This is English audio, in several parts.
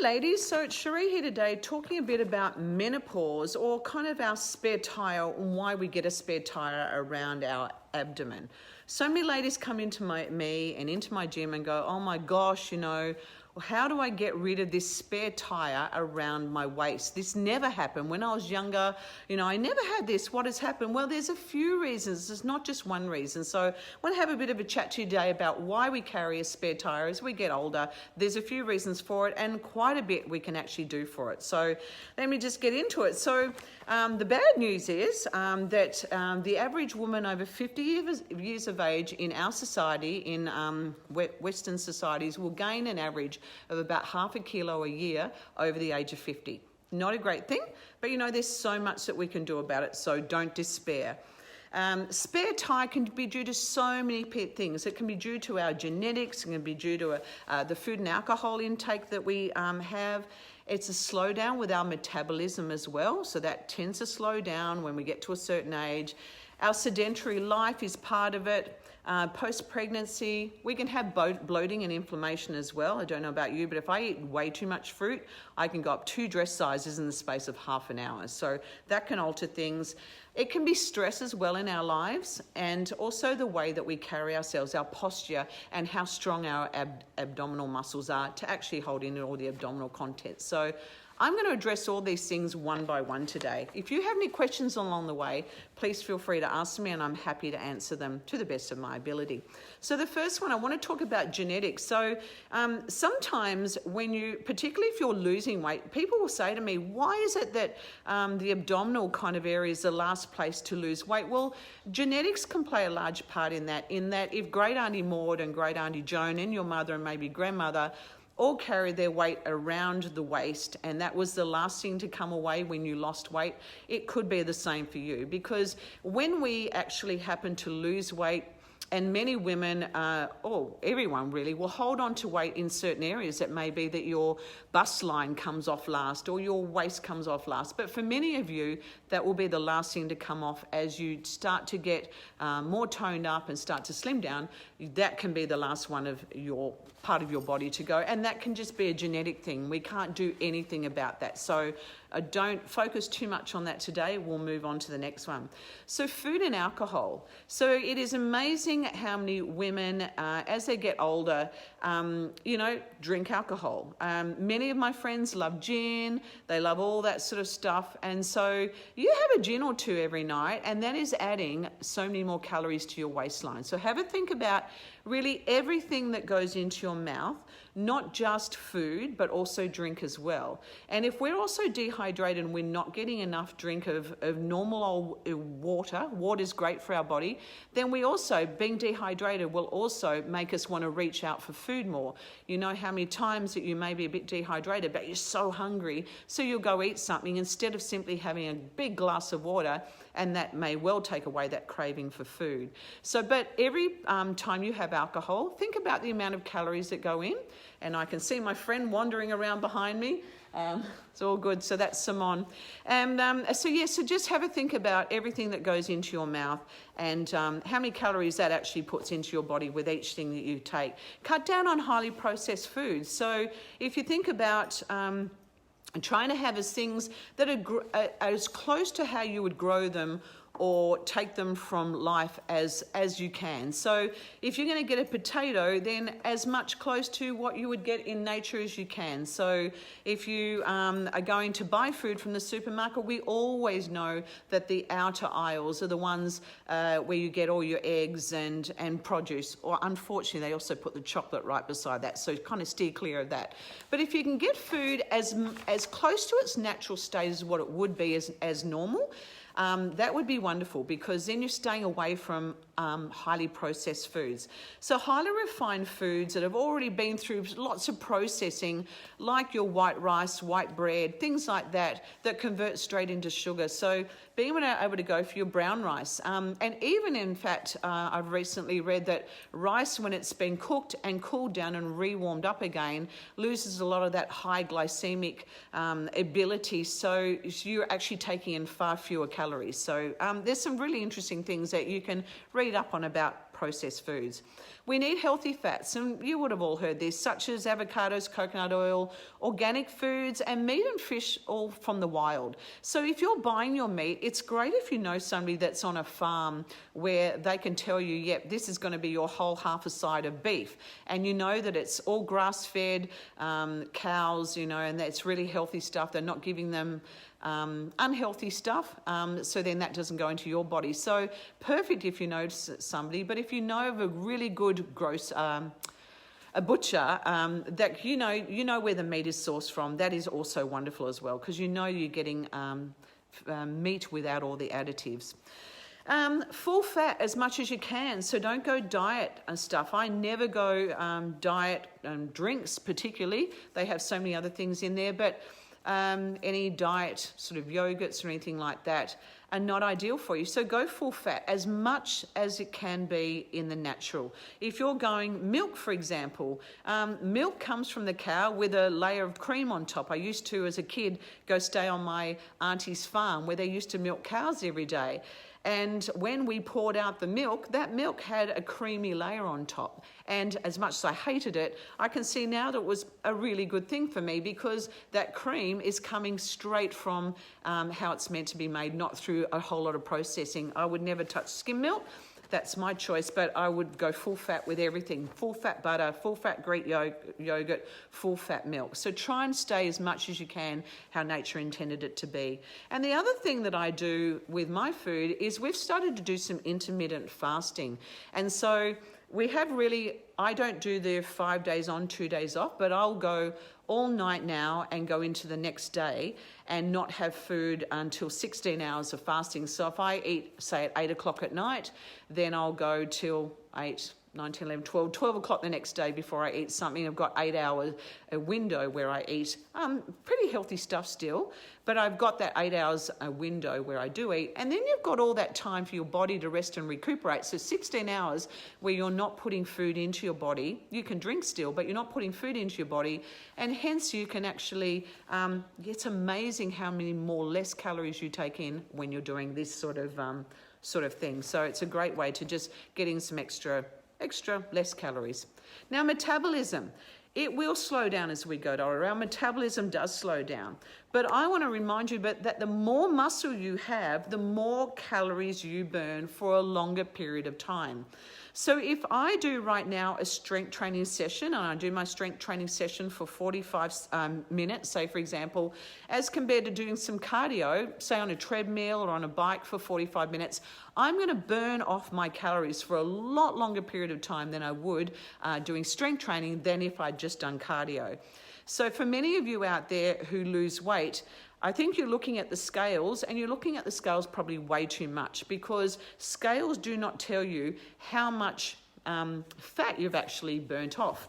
ladies, so it's Sheree here today talking a bit about menopause, or kind of our spare tyre, and why we get a spare tyre around our abdomen. So many ladies come into me and into my gym and go, oh my gosh, how do I get rid of this spare tyre around my waist? This never happened. When I was younger, I never had this. What has happened? Well, there's a few reasons. There's not just one reason. So I want to have a bit of a chat to you today about why we carry a spare tyre as we get older. There's a few reasons for it, and quite a bit we can actually do for it. So let me just get into it. So the bad news is that the average woman over 50 years of age in our society, in Western societies, will gain an average of about half a kilo a year over the age of 50. Not a great thing, but there's so much that we can do about it, so don't despair. Spare tyre can be due to so many things. It can be due to our genetics, it can be due to the food and alcohol intake that we have. It's a slowdown with our metabolism as well, so that tends to slow down when we get to a certain age. Our sedentary life is part of it. Post-pregnancy, we can have bloating and inflammation as well. I don't know about you, but if I eat way too much fruit, I can go up 2 dress sizes in the space of half an hour. So that can alter things. It can be stress as well in our lives, and also the way that we carry ourselves, our posture, and how strong our abdominal muscles are to actually hold in all the abdominal contents. So I'm going to address all these things one by one today. If you have any questions along the way, please feel free to ask me, and I'm happy to answer them to the best of my ability. So the first one, I want to talk about genetics. So sometimes particularly if you're losing weight, people will say to me, why is it that the abdominal kind of area is the last place to lose weight? Well, genetics can play a large part in that if Great Auntie Maud and Great Auntie Joan and your mother and maybe grandmother all carry their weight around the waist, and that was the last thing to come away when you lost weight, it could be the same for you. Because when we actually happen to lose weight, and many women, or everyone really, will hold on to weight in certain areas. It may be that your bust line comes off last or your waist comes off last. But for many of you, that will be the last thing to come off as you start to get more toned up and start to slim down. That can be the last one of your part of your body to go. And that can just be a genetic thing. We can't do anything about that. So don't focus too much on that today. We'll move on to the next one. So food and alcohol. So it is amazing how many women, as they get older, drink alcohol. Many of my friends love gin. They love all that sort of stuff. And so you have a gin or two every night, and that is adding so many more calories to your waistline. So have a think about really everything that goes into your mouth, not just food, but also drink as well. And if we're also dehydrated and we're not getting enough drink of normal old water is great for our body, then we also, being dehydrated, will also make us want to reach out for food more. You know how many times that you may be a bit dehydrated, but you're so hungry, so you'll go eat something instead of simply having a big glass of water, and that may well take away that craving for food. So, but every time you have alcohol, think about the amount of calories that go in. And I can see my friend wandering around behind me. It's all good. So that's Simone. And so just have a think about everything that goes into your mouth and how many calories that actually puts into your body with each thing that you take. Cut down on highly processed foods. So if you think about trying to have things that are as close to how you would grow them or take them from life as you can. So if you're going to get a potato, then as much close to what you would get in nature as you can. So if you are going to buy food from the supermarket, we always know that the outer aisles are the ones where you get all your eggs and produce. Or unfortunately, they also put the chocolate right beside that. So kind of steer clear of that. But if you can get food as close to its natural state as what it would be as normal, that would be wonderful, because then you're staying away from highly processed foods. So highly refined foods that have already been through lots of processing, like your white rice, white bread, things like that convert straight into sugar. So being able to go for your brown rice. And even in fact, I've recently read that rice, when it's been cooked and cooled down and re-warmed up again, loses a lot of that high glycemic ability. So you're actually taking in far fewer calories. So there's some really interesting things that you can read up on about processed foods. We need healthy fats, and you would have all heard this, such as avocados, coconut oil, organic foods, and meat and fish, all from the wild. So if you're buying your meat, it's great if you know somebody that's on a farm where they can tell you, yep, this is going to be your whole half a side of beef. And you know that it's all grass-fed cows, you know, and that's really healthy stuff. They're not giving them unhealthy stuff, so then that doesn't go into your body. So perfect if you know somebody, but if you know of a really good a butcher that you know where the meat is sourced from, that is also wonderful as well, because you know you're getting meat without all the additives. Full fat as much as you can, so don't go diet and stuff. I never go diet drinks particularly. They have so many other things in there, but any diet sort of yogurts or anything like that are not ideal for you. So go full fat as much as it can be in the natural. If you're going milk, for example, milk comes from the cow with a layer of cream on top. I used to, as a kid, go stay on my auntie's farm where they used to milk cows every day. And when we poured out the milk, that milk had a creamy layer on top. And as much as I hated it, I can see now that it was a really good thing for me, because that cream is coming straight from how it's meant to be made, not through a whole lot of processing. I would never touch skim milk. That's my choice, but I would go full fat with everything. Full fat butter, full fat Greek yogurt, full fat milk. So try and stay as much as you can how nature intended it to be. And the other thing that I do with my food is we've started to do some intermittent fasting. And so we have really, I don't do the 5 days on, 2 days off, but I'll go all night now and go into the next day and not have food until 16 hours of fasting. So if I eat, say, at 8 o'clock at night, then I'll go till 8, 9, 10, 11, 12 o'clock the next day before I eat something. I've got 8 hours, a window where I eat pretty healthy stuff still, but I've got that 8 hours a window where I do eat. And then you've got all that time for your body to rest and recuperate. So 16 hours where you're not putting food into your body. You can drink still, but you're not putting food into your body. And hence you can actually, it's amazing how many less calories you take in when you're doing this sort of thing. So it's a great way to just get in some extra less calories. Now, metabolism, it will slow down as we go, Dora. Our metabolism does slow down. But I want to remind you that the more muscle you have, the more calories you burn for a longer period of time. So if I do right now a strength training session, and I do my strength training session for 45 minutes, say for example, as compared to doing some cardio, say on a treadmill or on a bike for 45 minutes, I'm going to burn off my calories for a lot longer period of time than I would doing strength training than if I'd just done cardio. So for many of you out there who lose weight, I think you're looking at the scales, and you're looking at the scales probably way too much, because scales do not tell you how much fat you've actually burnt off.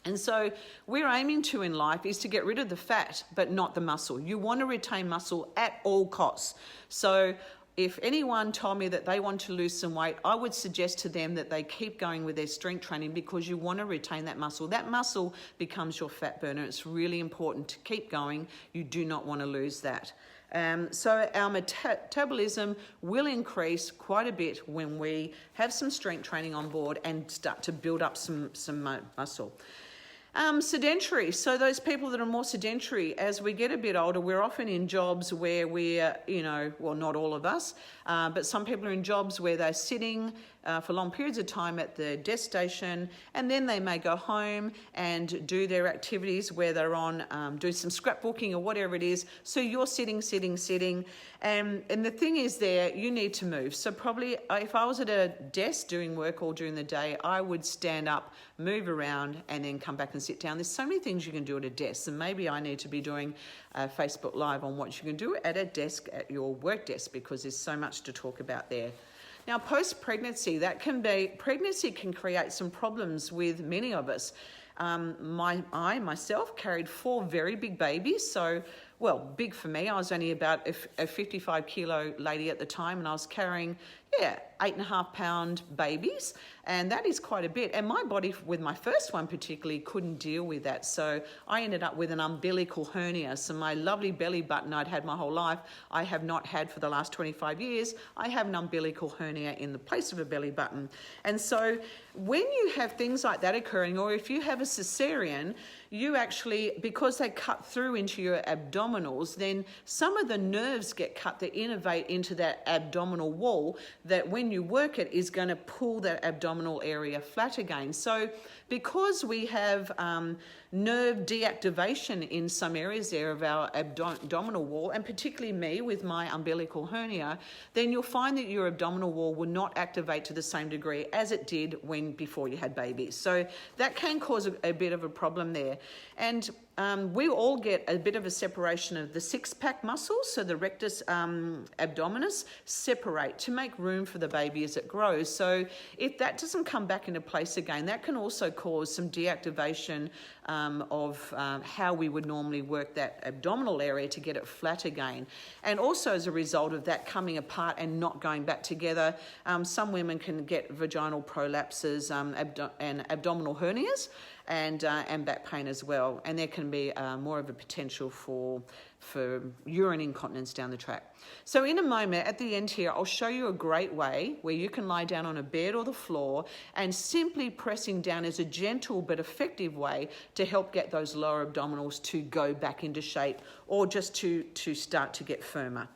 And so we're aiming to in life is to get rid of the fat, but not the muscle. You want to retain muscle at all costs. So if anyone told me that they want to lose some weight, I would suggest to them that they keep going with their strength training, because you want to retain that muscle. That muscle becomes your fat burner. It's really important to keep going. You do not want to lose that. So our metabolism will increase quite a bit when we have some strength training on board and start to build up some muscle. Sedentary. So those people that are more sedentary, as we get a bit older, we're often in jobs where we're, well, not all of us, but some people are in jobs where they're sitting for long periods of time at the desk station, and then they may go home and do their activities where they're on, do some scrapbooking or whatever it is. So you're sitting, and the thing is there, you need to move. So probably if I was at a desk doing work all during the day, I would stand up, move around, and then come back and sit down. There's so many things you can do at a desk, and maybe I need to be doing Facebook Live on what you can do at a desk, at your work desk, because there's so much to talk about there. Now, post-pregnancy, pregnancy can create some problems with many of us. I myself carried 4 very big babies, so well, big for me. I was only about a 55 kilo lady at the time, and I was carrying, 8.5 pound babies, and that is quite a bit. And my body, with my first one particularly, couldn't deal with that. So I ended up with an umbilical hernia. So my lovely belly button I'd had my whole life, I have not had for the last 25 years. I have an umbilical hernia in the place of a belly button. And so when you have things like that occurring, or if you have a cesarean, you actually, because they cut through into your abdominals, then some of the nerves get cut that innervate into that abdominal wall, that when you work it is going to pull that abdominal area flat again. So because we have nerve deactivation in some areas there of our abdominal wall, and particularly me with my umbilical hernia, then you'll find that your abdominal wall will not activate to the same degree as it did before you had babies. So that can cause a bit of a problem there. And we all get a bit of a separation of the six-pack muscles, so the rectus abdominis separate to make room for the baby as it grows. So if that doesn't come back into place again, that can also cause some deactivation of how we would normally work that abdominal area to get it flat again. And also as a result of that coming apart and not going back together, some women can get vaginal prolapses and abdominal hernias, and back pain as well. And there can be more of a potential for urine incontinence down the track. So in a moment, at the end here, I'll show you a great way where you can lie down on a bed or the floor, and simply pressing down is a gentle but effective way to help get those lower abdominals to go back into shape, or just to start to get firmer.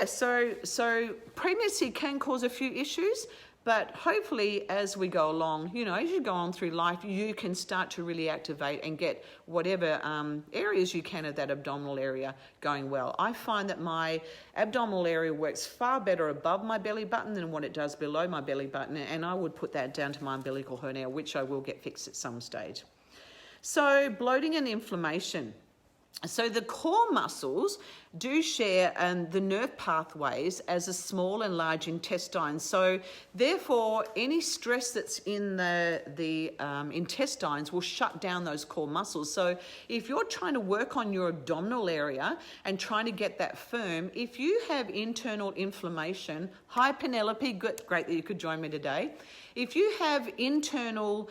So pregnancy can cause a few issues, but hopefully as we go along, as you go on through life, you can start to really activate and get whatever areas you can of that abdominal area going well. I find that my abdominal area works far better above my belly button than what it does below my belly button, and I would put that down to my umbilical hernia, which I will get fixed at some stage. So bloating and inflammation. So the core muscles do share the nerve pathways as a small and large intestine. So therefore, any stress that's in the intestines will shut down those core muscles. So if you're trying to work on your abdominal area and trying to get that firm, if you have internal inflammation, hi Penelope, great that you could join me today. If you have internal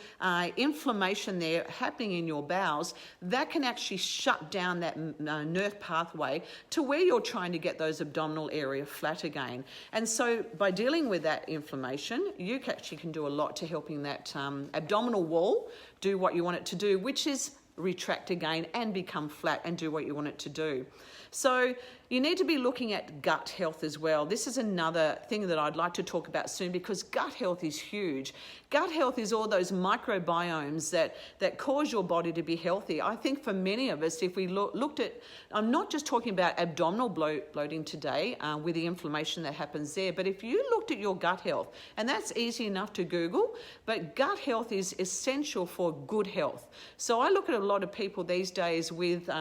inflammation there happening in your bowels, that can actually shut down that nerve pathway to where you're trying to get those abdominal area flat again. And so by dealing with that inflammation, you actually can do a lot to helping that abdominal wall do what you want it to do, which is retract again and become flat and do what you want it to do. So you need to be looking at gut health as well. This is another thing that I'd like to talk about soon, because gut health is huge. Gut health is all those microbiomes that cause your body to be healthy. I think for many of us, if we looked at, I'm not just talking about abdominal bloating today with the inflammation that happens there, but if you looked at your gut health, and that's easy enough to Google, but gut health is essential for good health. So I look at a lot of people these days with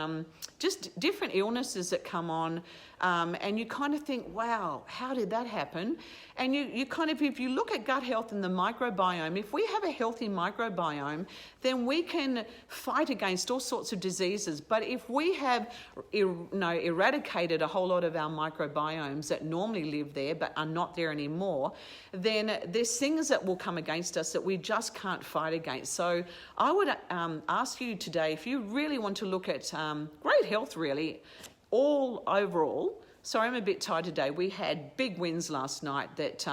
just different illnesses that come on, and you kind of think, wow, how did that happen? And you kind of, if you look at gut health and the microbiome, if we have a healthy microbiome, then we can fight against all sorts of diseases. But if we have eradicated a whole lot of our microbiomes that normally live there but are not there anymore, then there's things that will come against us that we just can't fight against. So I would ask you today, if you really want to look at great health really, all overall. Sorry, I'm a bit tired today. We had big winds last night that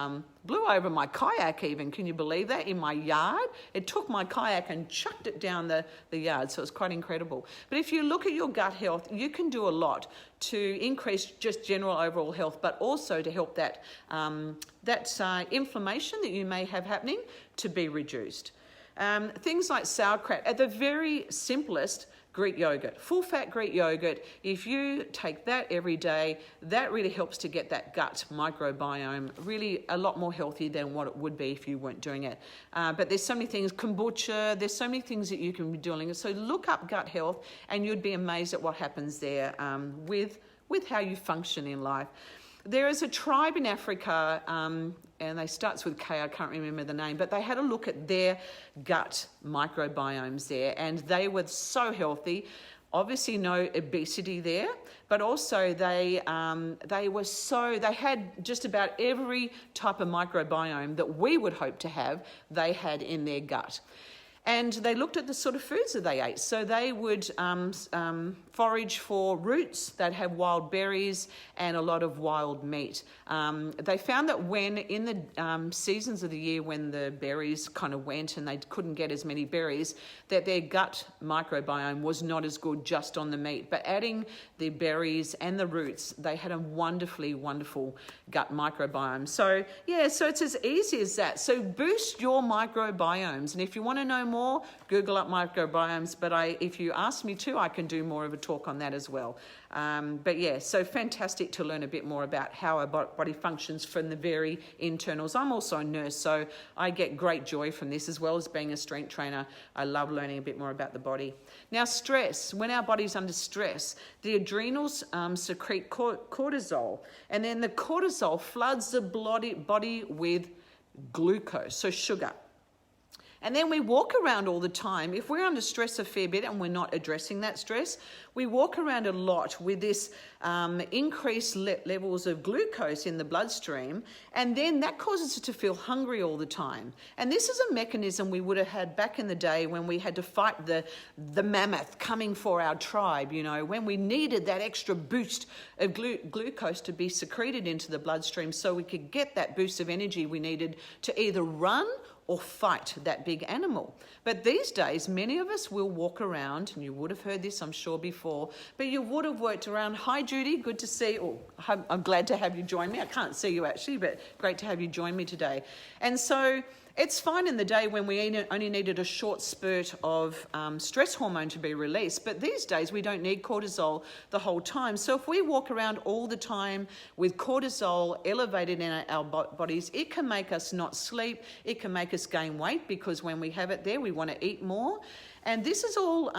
blew over my kayak even. Can you believe that? In my yard. It took my kayak and chucked it down the yard, so it's quite incredible. But if you look at your gut health, you can do a lot to increase just general overall health, but also to help that inflammation that you may have happening to be reduced. Things like sauerkraut, at the very simplest, Greek yogurt, full-fat Greek yogurt. If you take that every day, that really helps to get that gut microbiome really a lot more healthy than what it would be if you weren't doing it. But there's so many things, kombucha, there's so many things that you can be doing. So look up gut health and you'd be amazed at what happens there with how you function in life. There is a tribe in Africa, and they starts with K, I can't remember the name, but they had a look at their gut microbiomes there, and they were so healthy. Obviously no obesity there, but also they had just about every type of microbiome that we would hope to have, they had in their gut. And they looked at the sort of foods that they ate. So they would forage for roots, they'd have wild berries and a lot of wild meat. They found that when in the seasons of the year when the berries kind of went and they couldn't get as many berries, that their gut microbiome was not as good just on the meat. But adding the berries and the roots, they had a wonderfully wonderful gut microbiome. So yeah, so it's as easy as that. So boost your microbiomes. And if you want to know more, Google up microbiomes. But if you ask me to, I can do more of a talk on that as well. But yeah, so fantastic to learn a bit more about how our body functions from the very internals. I'm also a nurse, so I get great joy from this as well as being a strength trainer. I love learning a bit more about the body. Now, stress. When our body's under stress, the adrenals secrete cortisol, and then the cortisol floods the body with glucose, so sugar. And then we walk around all the time. If we're under stress a fair bit and we're not addressing that stress, we walk around a lot with this increased levels of glucose in the bloodstream, and then that causes us to feel hungry all the time. And this is a mechanism we would have had back in the day when we had to fight the mammoth coming for our tribe, you know, when we needed that extra boost of glucose to be secreted into the bloodstream so we could get that boost of energy we needed to either run or fight that big animal. But these days, many of us will walk around, and you would have heard this, I'm sure, before, but you would have worked around. Hi, Judy, good to see you. Oh, I'm glad to have you join me. I can't see you actually, but great to have you join me today. And so it's fine in the day when we only needed a short spurt of stress hormone to be released, but these days we don't need cortisol the whole time. So if we walk around all the time with cortisol elevated in our bodies, it can make us not sleep, it can make us gain weight because when we have it there, we want to eat more. And this is all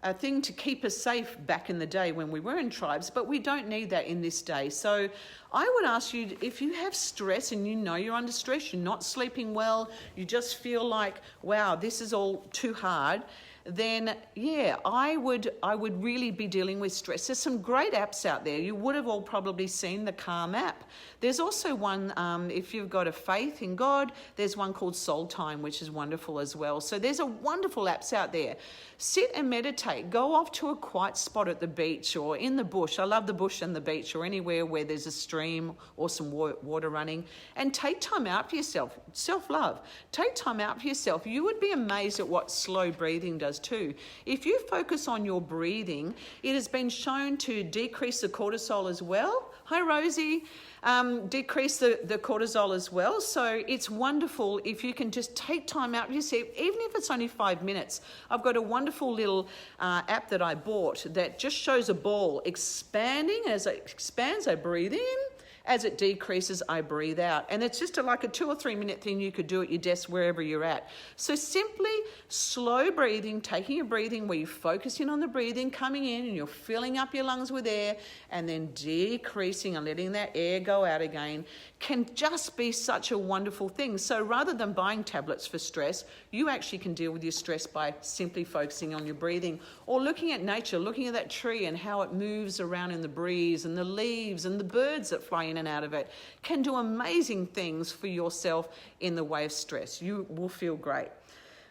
a thing to keep us safe back in the day when we were in tribes, but we don't need that in this day. So I would ask you, if you have stress and you know you're under stress, you're not sleeping well, you just feel like, wow, this is all too hard, then yeah, I would really be dealing with stress. There's some great apps out there. You would have all probably seen the Calm app. There's also one, if you've got a faith in God, there's one called Soul Time, which is wonderful as well. So there's a wonderful apps out there. Sit and meditate. Go off to a quiet spot at the beach or in the bush. I love the bush and the beach, or anywhere where there's a stream or some water running, and take time out for yourself. Self-love. Take time out for yourself. You would be amazed at what slow breathing does too. If you focus on your breathing, it has been shown to decrease the cortisol as well. Hi, Rosie. Decrease the cortisol as well. So it's wonderful if you can just take time out for yourself, even if it's only 5 minutes. I've got a wonderful little app that I bought that just shows a ball expanding. As it expands, I breathe in. As it decreases, I breathe out. And it's just like a 2 or 3 minute thing you could do at your desk wherever you're at. So simply slow breathing, taking your breathing where you're focusing on the breathing, coming in and you're filling up your lungs with air, and then decreasing and letting that air go out again can just be such a wonderful thing. So rather than buying tablets for stress, you actually can deal with your stress by simply focusing on your breathing, or looking at nature, looking at that tree and how it moves around in the breeze, and the leaves and the birds that fly in and out of it can do amazing things for yourself in the way of stress. You will feel great.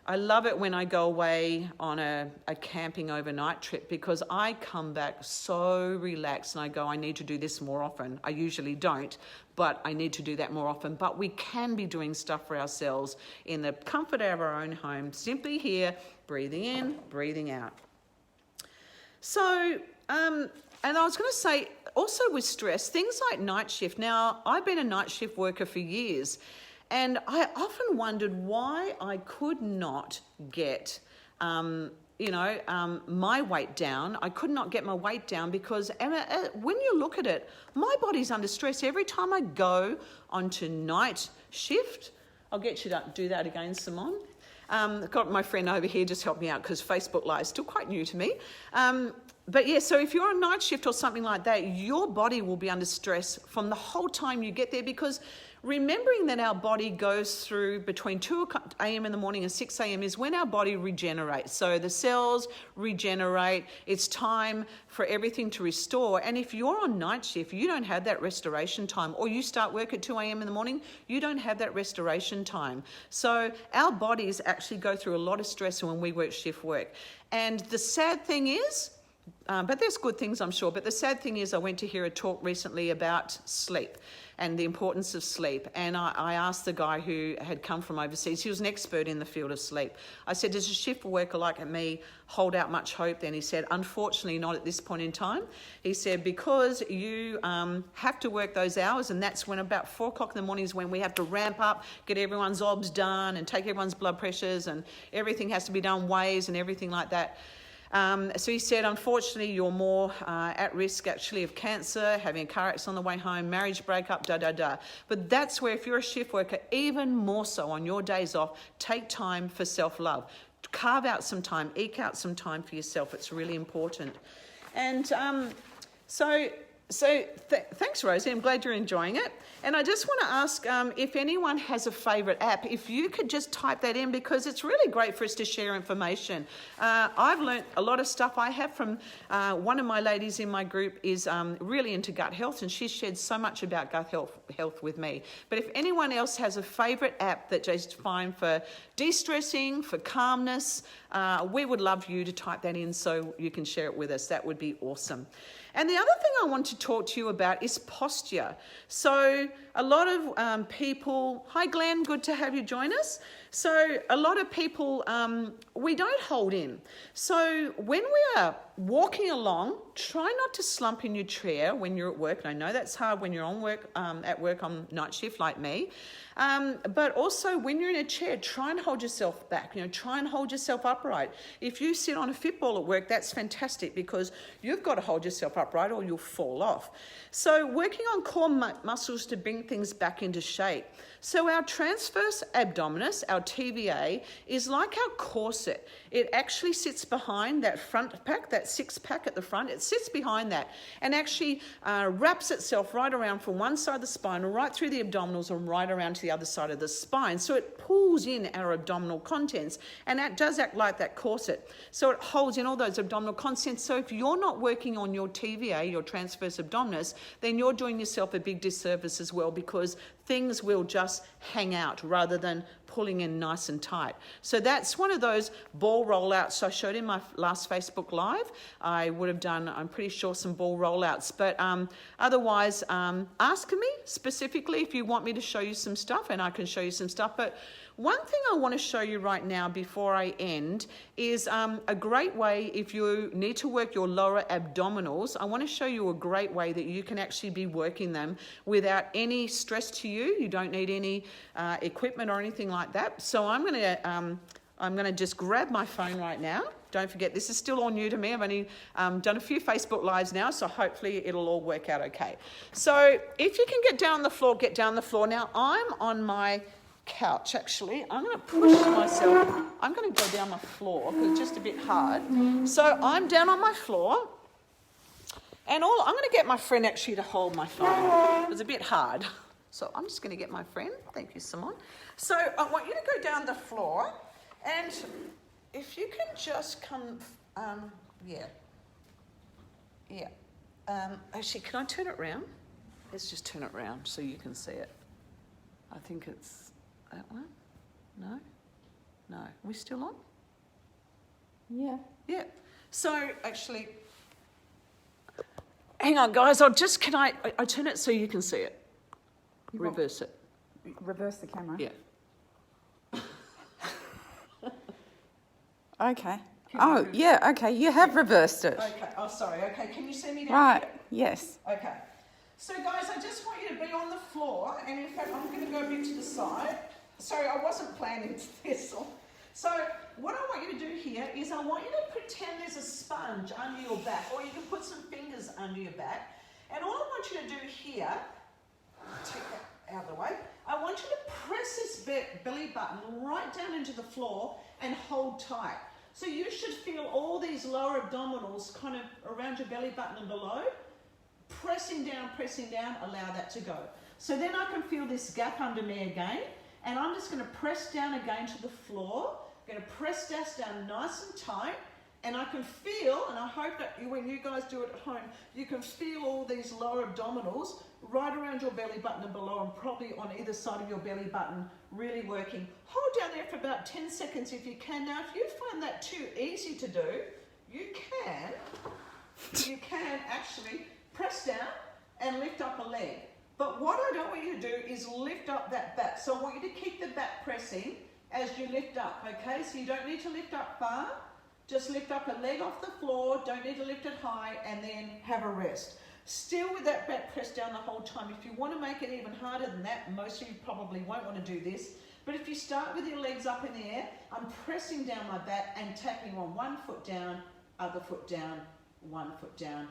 I love it when I go away on a camping overnight trip, because I come back so relaxed and I go, I need to do this more often. I usually don't, but I need to do that more often. But we can be doing stuff for ourselves in the comfort of our own home, simply here, breathing in, breathing out. So, and I was going to say, also with stress, things like night shift. Now, I've been a night shift worker for years, and I often wondered why I could not get, my weight down. I could not get my weight down because when you look at it, my body's under stress. Every time I go onto night shift, I'll get you to do that again, Simone. Got my friend over here just help me out because Facebook Live is still quite new to me. But yeah, so if you're on night shift or something like that, your body will be under stress from the whole time you get there, because remembering that our body goes through between 2 a.m. in the morning and 6 a.m. is when our body regenerates. So the cells regenerate. It's time for everything to restore. And if you're on night shift, you don't have that restoration time, or you start work at 2 a.m. in the morning, you don't have that restoration time. So our bodies actually go through a lot of stress when we work shift work. And the sad thing is, but there's good things, I'm sure. But the sad thing is, I went to hear a talk recently about sleep and the importance of sleep. And I asked the guy who had come from overseas, he was an expert in the field of sleep. I said, does a shift worker like me hold out much hope then? He said, unfortunately, not at this point in time. He said, because you have to work those hours, and that's when about 4 o'clock in the morning is when we have to ramp up, get everyone's obs done and take everyone's blood pressures, and everything has to be done, weighs and everything like that. So he said, unfortunately, you're more at risk actually of cancer, having a car accident on the way home, marriage breakup, But that's where, if you're a shift worker, even more so on your days off, take time for self-love. Carve out some time, eke out some time for yourself. It's really important. And thanks, Rosie. I'm glad you're enjoying it. And I just want to ask if anyone has a favourite app, if you could just type that in, because it's really great for us to share information. I've learnt a lot of stuff. I have from one of my ladies in my group is really into gut health, and she's shared so much about gut health with me. But if anyone else has a favourite app that just fine for de-stressing, for calmness, we would love you to type that in so you can share it with us. That would be awesome. And the other thing I want to talk to you about is posture. So a lot of people, hi Glenn, good to have you join us. So a lot of people, we don't hold in. So when we are walking along, try not to slump in your chair when you're at work. And I know that's hard when you're on work, at work on night shift like me. But also when you're in a chair, try and hold yourself back, try and hold yourself upright. If you sit on a football at work, that's fantastic, because you've got to hold yourself upright or you'll fall off. So working on core muscles to bring things back into shape. So our transverse abdominis, our TVA, is like our corset. It actually sits behind that front pack, that 6-pack at the front. It sits behind that and actually wraps itself right around from one side of the spine, right through the abdominals and right around to the other side of the spine. So it pulls in our abdominal contents, and that does act like that corset. So it holds in all those abdominal contents. So if you're not working on your TVA, your transverse abdominis, then you're doing yourself a big disservice as well, because things will just hang out rather than pulling in nice and tight. So that's one of those ball rollouts I showed in my last Facebook Live. I would have done, I'm pretty sure, some ball rollouts. But otherwise, ask me specifically if you want me to show you some stuff, and I can show you some stuff. But one thing I want to show you right now before I end is a great way, if you need to work your lower abdominals, I want to show you a great way that you can actually be working them without any stress to you. You don't need any equipment or anything like that. So I'm going to just grab my phone right now. Don't forget, this is still all new to me. I've only done a few Facebook Lives now, so hopefully it'll all work out okay. So if you can get down on the floor, get down on the floor. Now, I'm on my couch, actually. I'm going to push myself. I'm going to go down my floor because it's just a bit hard. So I'm down on my floor, and I'm going to get my friend actually to hold my phone. It was a bit hard. So I'm just going to get my friend. Thank you, Simone. So I want you to go down the floor, and if you can just come, actually, can I turn it round? Let's just turn it round so you can see it. I think it's that one. No? No. Are we still on? Yeah. Yeah. So actually, hang on, guys. I turn it so you can see it. Reverse it. Reverse the camera. Yeah. Okay. Oh, yeah, okay. You have reversed it. Okay. Oh, sorry. Okay. Can you see me down Right. here? Yes. Okay. So, guys, I just want you to be on the floor, and in fact, I'm going to go a bit to the side. Sorry, I wasn't planning this. So, what I want you to do here is I want you to pretend there's a sponge under your back, or you can put some fingers under your back. And all I want you to do here, take that out of the way, I want you to press this belly button right down into the floor and hold tight. So you should feel all these lower abdominals kind of around your belly button and below. Pressing down, allow that to go. So then I can feel this gap under me again, and I'm just going to press down again to the floor. I'm going to press this down nice and tight, and I can feel, and I hope that when you guys do it at home, you can feel all these lower abdominals right around your belly button and below, and probably on either side of your belly button, really working. Hold down there for about 10 seconds if you can. Now, if you find that too easy to do, you can actually press down and lift up a leg. But what I don't want you to do is lift up that back. So I want you to keep the back pressing as you lift up, okay? So you don't need to lift up far. Just lift up a leg off the floor, don't need to lift it high, and then have a rest. Still with that back pressed down the whole time. If you want to make it even harder than that, most of you probably won't want to do this, but if you start with your legs up in the air, I'm pressing down my back and tapping on one foot down, other foot down, one foot down,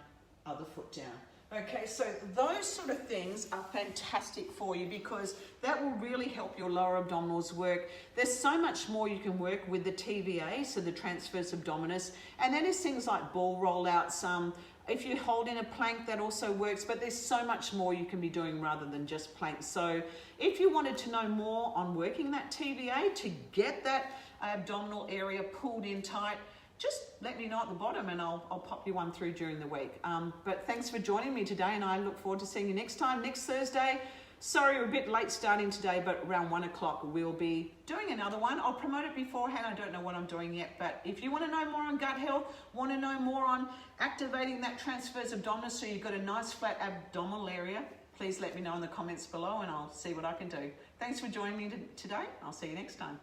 other foot down. Okay, so those sort of things are fantastic for you because that will really help your lower abdominals work. There's so much more you can work with the TVA, so the transverse abdominis, and that is things like ball rollouts. If you hold in a plank, that also works, but there's so much more you can be doing rather than just planks. So if you wanted to know more on working that TVA to get that abdominal area pulled in tight, just let me know at the bottom and I'll pop you one through during the week. But thanks for joining me today, and I look forward to seeing you next time, next Thursday. Sorry, we're a bit late starting today, but around 1 o'clock we'll be doing another one. I'll promote it beforehand. I don't know what I'm doing yet, but if you want to know more on gut health, want to know more on activating that transverse abdominis so you've got a nice flat abdominal area, please let me know in the comments below and I'll see what I can do. Thanks for joining me today. I'll see you next time.